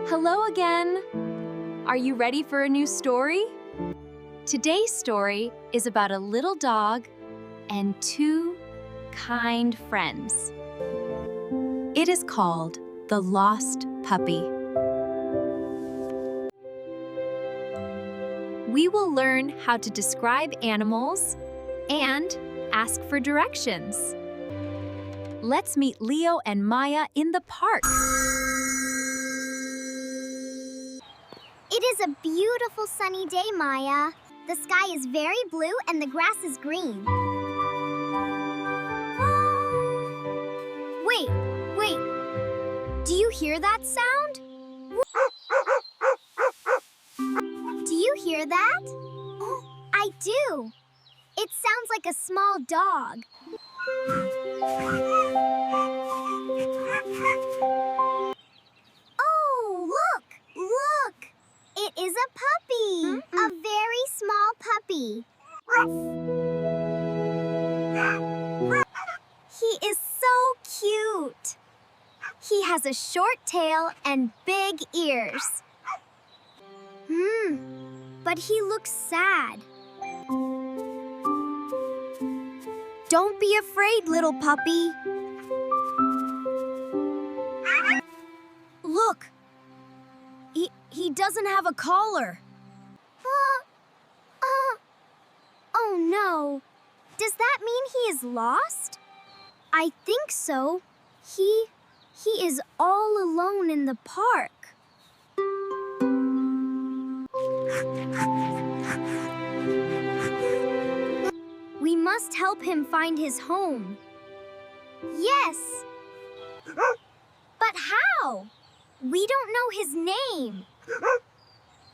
Hello again! Are you ready for a new story? Today's story is about a little dog and two kind friends. It is called The Lost Puppy. We will learn how to describe animals and ask for directions. Let's meet Leo and Maya in the park. It is a beautiful sunny day, Maya. The sky is very blue and the grass is green. Wait. Do you hear that sound? Do you hear that? I do. It sounds like a small dog. Oh, look! It is a puppy. A very small puppy. He is so cute. He has a short tail and big ears. But he looks sad. Don't be afraid, little puppy. Look. He doesn't have a collar. Oh no. Does that mean he is lost? I think so. He is all alone in the park. We must help him find his home. Yes. But how? We don't know his name.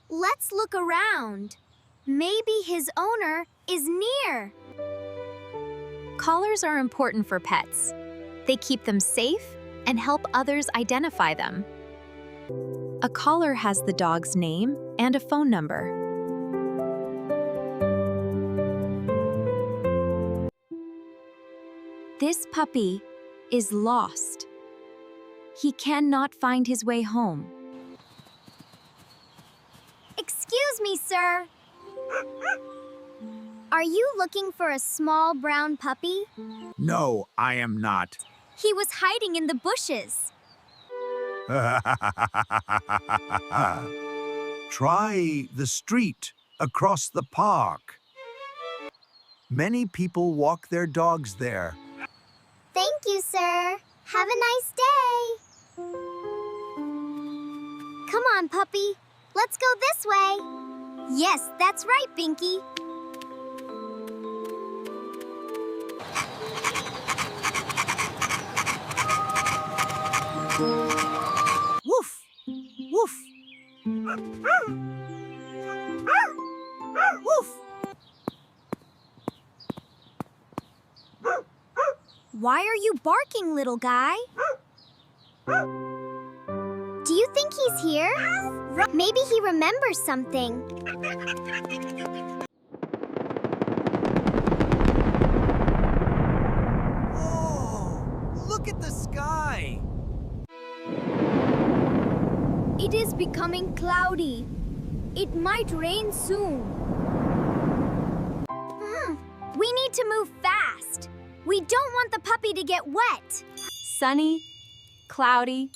Let's look around. Maybe his owner is near. Collars are important for pets. They keep them safe and help others identify them. A collar has the dog's name and a phone number. This puppy is lost. He cannot find his way home. Excuse me, sir. Are you looking for a small brown puppy? No, I am not. He was hiding in the bushes. Try the street across the park. Many people walk their dogs there. Thank you, sir. Have a nice day. Come on, puppy. Let's go this way. Yes, that's right, Binky. Woof! Woof! Woof! Why are you barking, little guy? Do you think he's here? Maybe he remembers something. Oh, look at the sky! It is becoming cloudy. It might rain soon. We need to move fast. We don't want the puppy to get wet. Sunny, cloudy,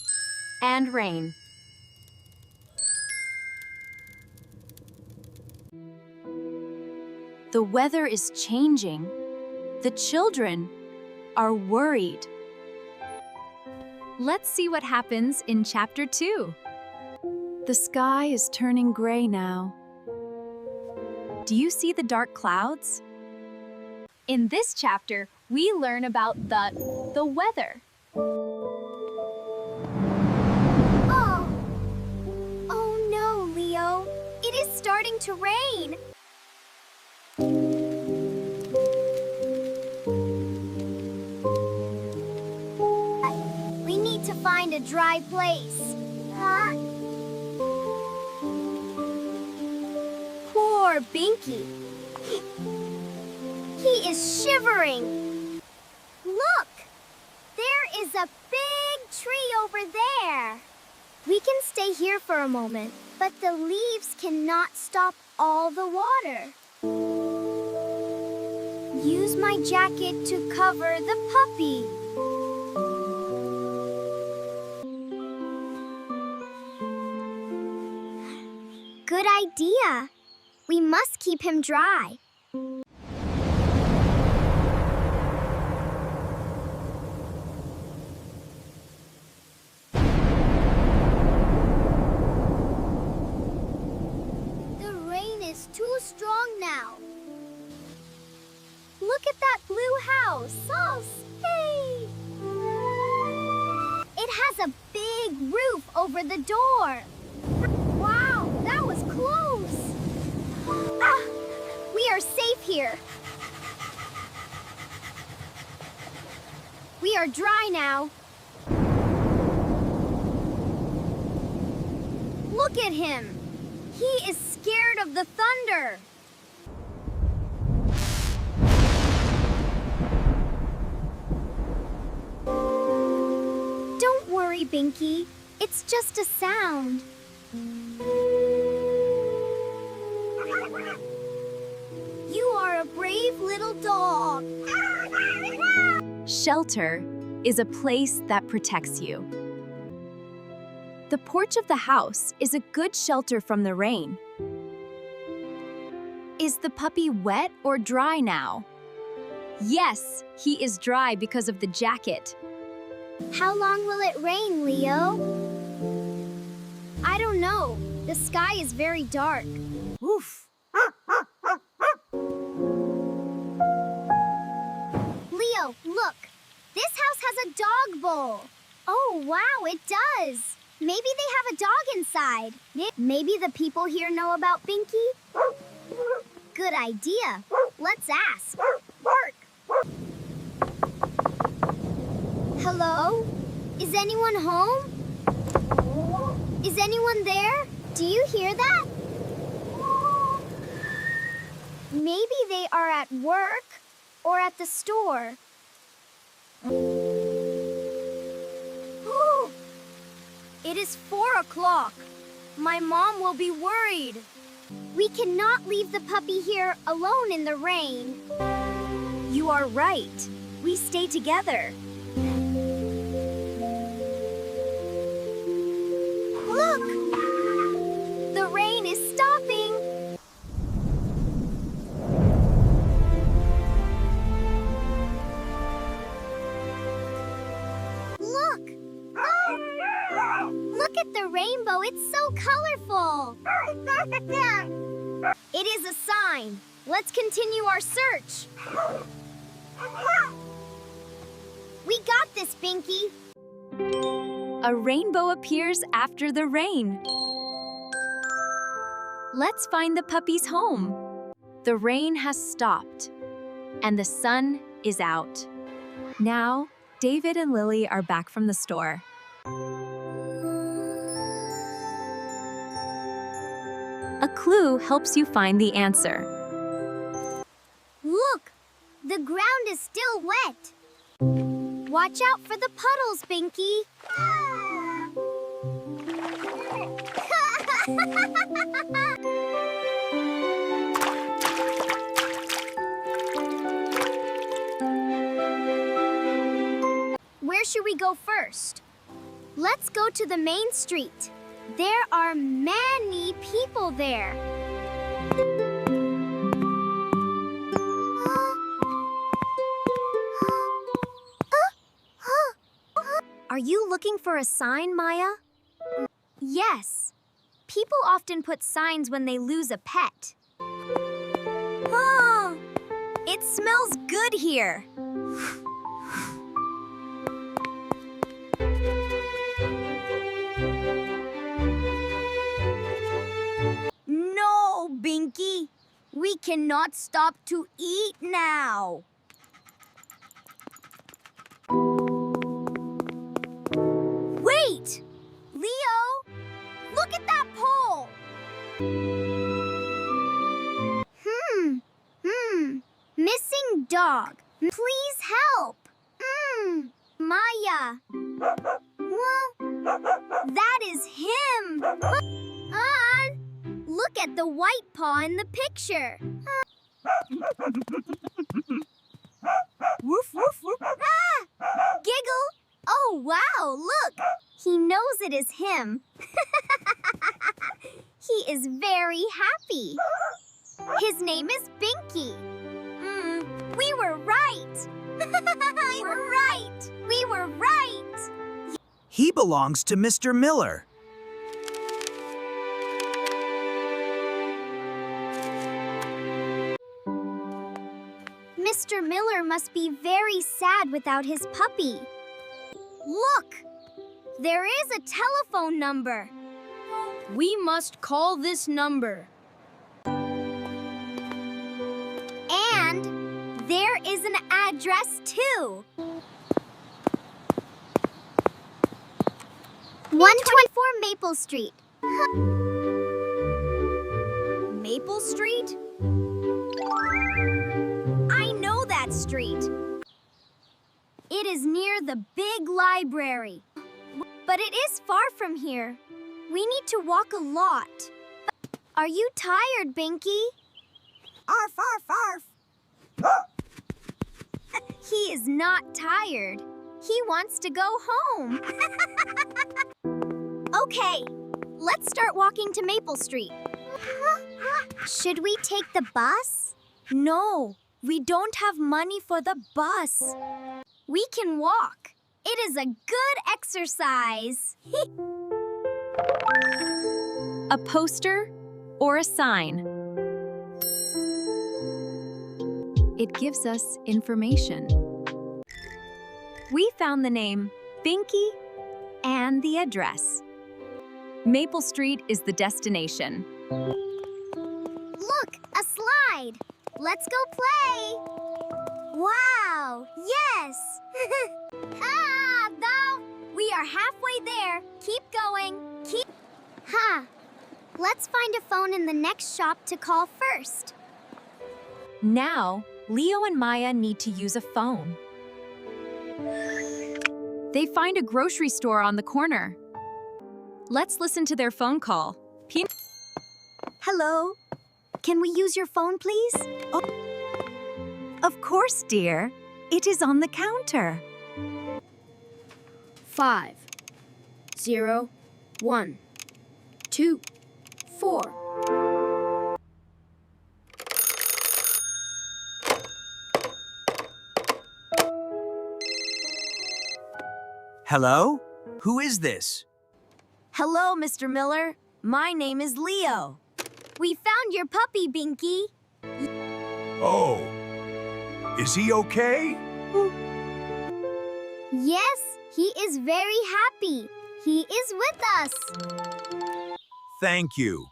and rain. The weather is changing. The children are worried. Let's see what happens in Chapter 2. The sky is turning gray now. Do you see the dark clouds? In this chapter, we learn about the weather. Oh no, Leo. It is starting to rain. We need to find a dry place. Poor Binky. He is shivering. Look! There is a big tree over there. We can stay here for a moment, but the leaves cannot stop all the water. Use my jacket to cover the puppy. Good idea. We must keep him dry. The rain is too strong now. Look at that blue house. Oh, hey! It has a big roof over the door. Wow, that was close. Ah, we are safe here. We are dry now. Look at him. He is scared of the thunder. Don't worry, Binky. It's just a sound. You are a brave little dog. Shelter is a place that protects you. The porch of the house is a good shelter from the rain. Is the puppy wet or dry now? Yes, he is dry because of the jacket. How long will it rain, Leo? I don't know. The sky is very dark. Oof. Leo, look. This house has a dog bowl. Oh, wow, it does. Maybe they have a dog inside. Maybe the people here know about Binky? Good idea. Let's ask. Hello? Is anyone home? Is anyone there? Do you hear that? Maybe they are at work or at the store. Ooh. It is 4 o'clock. My mom will be worried. We cannot leave the puppy here alone in the rain. You are right. We stay together. Look! The rain is stopping. Look! Look at the rainbow. It's so colorful. It is a sign. Let's continue our search. We got this, Binky. A rainbow appears after the rain. Let's find the puppy's home. The rain has stopped, and the sun is out. Now, David and Lily are back from the store. A clue helps you find the answer. Look! The ground is still wet. Watch out for the puddles, Binky. Where should we go first? Let's go to the main street. There are many people there. Are you looking for a sign, Maya? Yes. People often put signs when they lose a pet. Oh, it smells good here. No, Binky. We cannot stop to eat now. Wait! Leo! Look at that pole! Missing dog. Please help. Maya. Well, that is him. like the white paw in the picture. Woof, woof, woof. Ah! Giggle! Oh, wow, look! He knows it is him. He is very happy. His name is Binky. We were right. We were right. We were right. He belongs to Mr. Miller. Mr. Miller must be very sad without his puppy. Look! There is a telephone number. We must call this number. And there is an address too. 124 Maple Street. Maple Street? I know that street. It is near the big library. But it is far from here. We need to walk a lot. Are you tired, Binky? Arf, arf, arf. He is not tired. He wants to go home. Okay, let's start walking to Maple Street. Should we take the bus? No, we don't have money for the bus. We can walk. It is a good exercise. A poster or a sign. It gives us information. We found the name Binky and the address. Maple Street is the destination. Look, a slide. Let's go play. Wow, yes. We are halfway there. Keep going. Let's find a phone in the next shop to call first. Now, Leo and Maya need to use a phone. They find a grocery store on the corner. Let's listen to their phone call. Hello. Can we use your phone, please? Of course, dear. It is on the counter. 5, 0, 1, 2, 4. Hello? Who is this? Hello, Mr. Miller. My name is Leo. We found your puppy, Binky. Oh. Is he okay? Yes, he is very happy. He is with us. Thank you.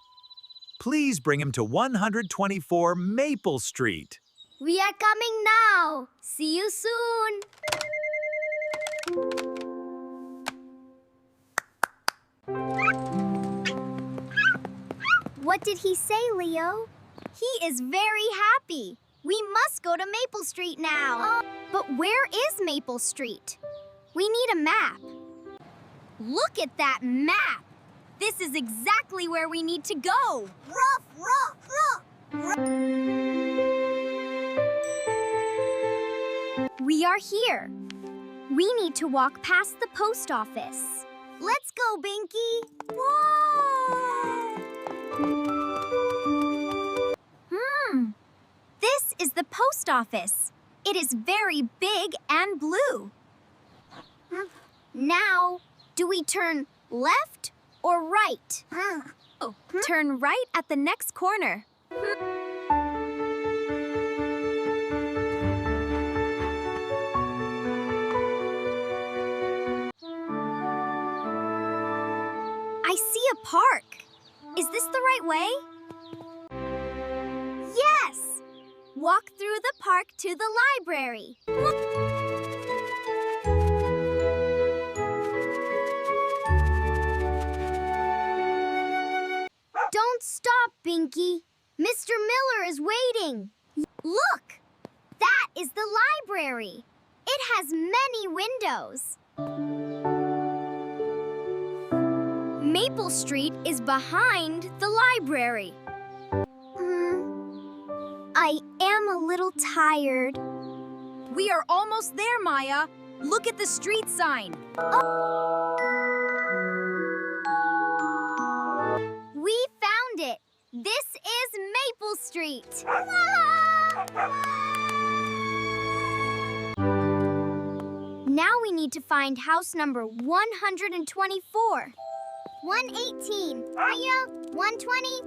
Please bring him to 124 Maple Street. We are coming now. See you soon. What did he say, Leo? He is very happy. We must go to Maple Street now. But where is Maple Street? We need a map. Look at that map. This is exactly where we need to go. Ruff, ruff, ruff. We are here. We need to walk past the post office. Let's go, Binky. Whoa! This is the post office. It is very big and blue. Now, do we turn left or right? Turn right at the next corner. I see a park. Is this the right way? Yes! Walk through the park to the library. Don't stop, Binky. Mr. Miller is waiting. Look! That is the library. It has many windows. Maple Street is behind the library. little tired. We are almost there, Maya. Look at the street sign. We found it. This is Maple Street. Now we need to find house number 124. 118. Hiya. 120.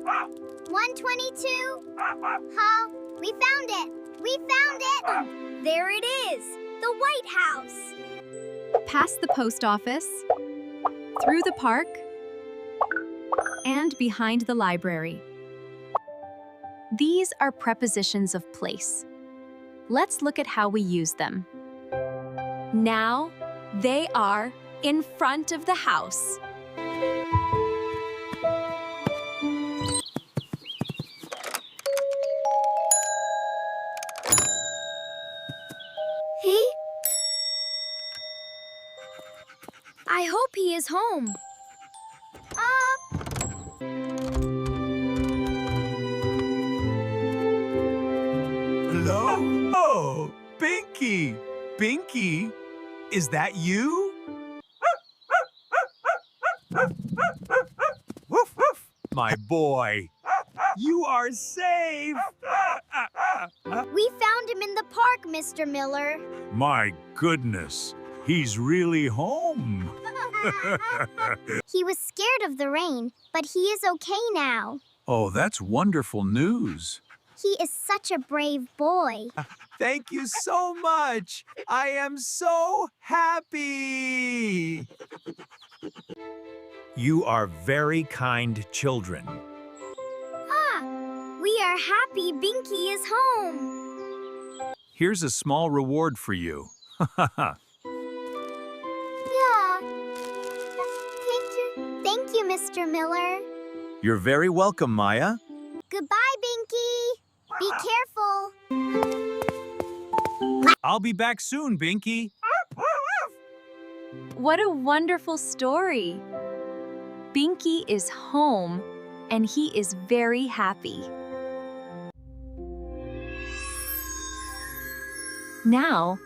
122. Huh? We found it. We found it. There it is. The White House. Past the post office, through the park, and behind the library. These are prepositions of place. Let's look at how we use them. Now, they are in front of the house. I hope he is home. Hello? Oh, Binky! Binky, is that you? Woof, woof. My boy, you are safe! We found him in the park, Mr. Miller. My goodness, he's really home. He was scared of the rain, but he is okay now. Oh, that's wonderful news. He is such a brave boy. Thank you so much. I am so happy. You are very kind children. We are happy Binky is home. Here's a small reward for you. Yeah. Thank you, Mr. Miller. You're very welcome, Maya. Goodbye, Binky. Be careful. I'll be back soon, Binky. What a wonderful story. Binky is home, and he is very happy. Now,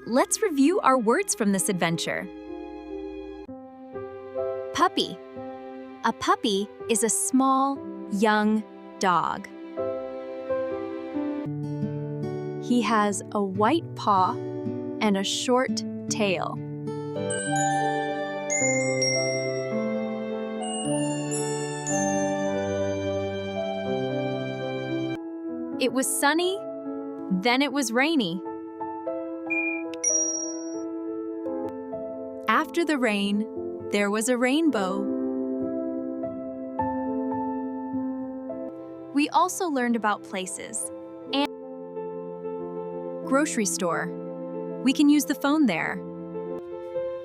let's review our words from this adventure. Puppy. A puppy is a small, young dog. He has a white paw and a short tail. It was sunny, then it was rainy. After the rain, there was a rainbow. We also learned about places and grocery store. We can use the phone there.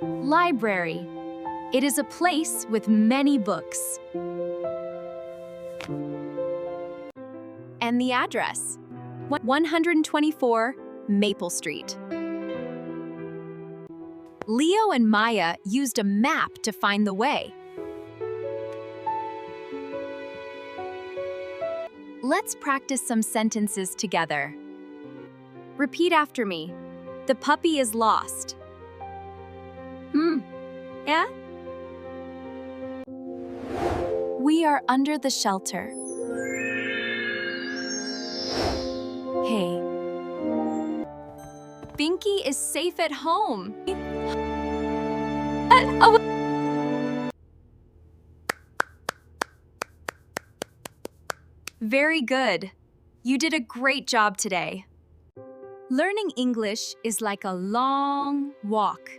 Library. It is a place with many books. And the address, 124 Maple Street. Leo and Maya used a map to find the way. Let's practice some sentences together. Repeat after me. The puppy is lost. Yeah? We are under the shelter. Hey. Binky is safe at home. Very good. You did a great job today. Learning English is like a long walk.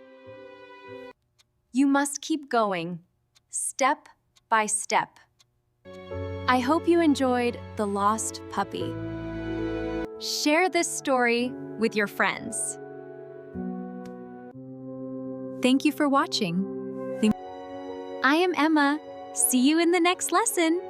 You must keep going, step by step. I hope you enjoyed The Lost Puppy. Share this story with your friends. Thank you for watching. I am Emma. See you in the next lesson.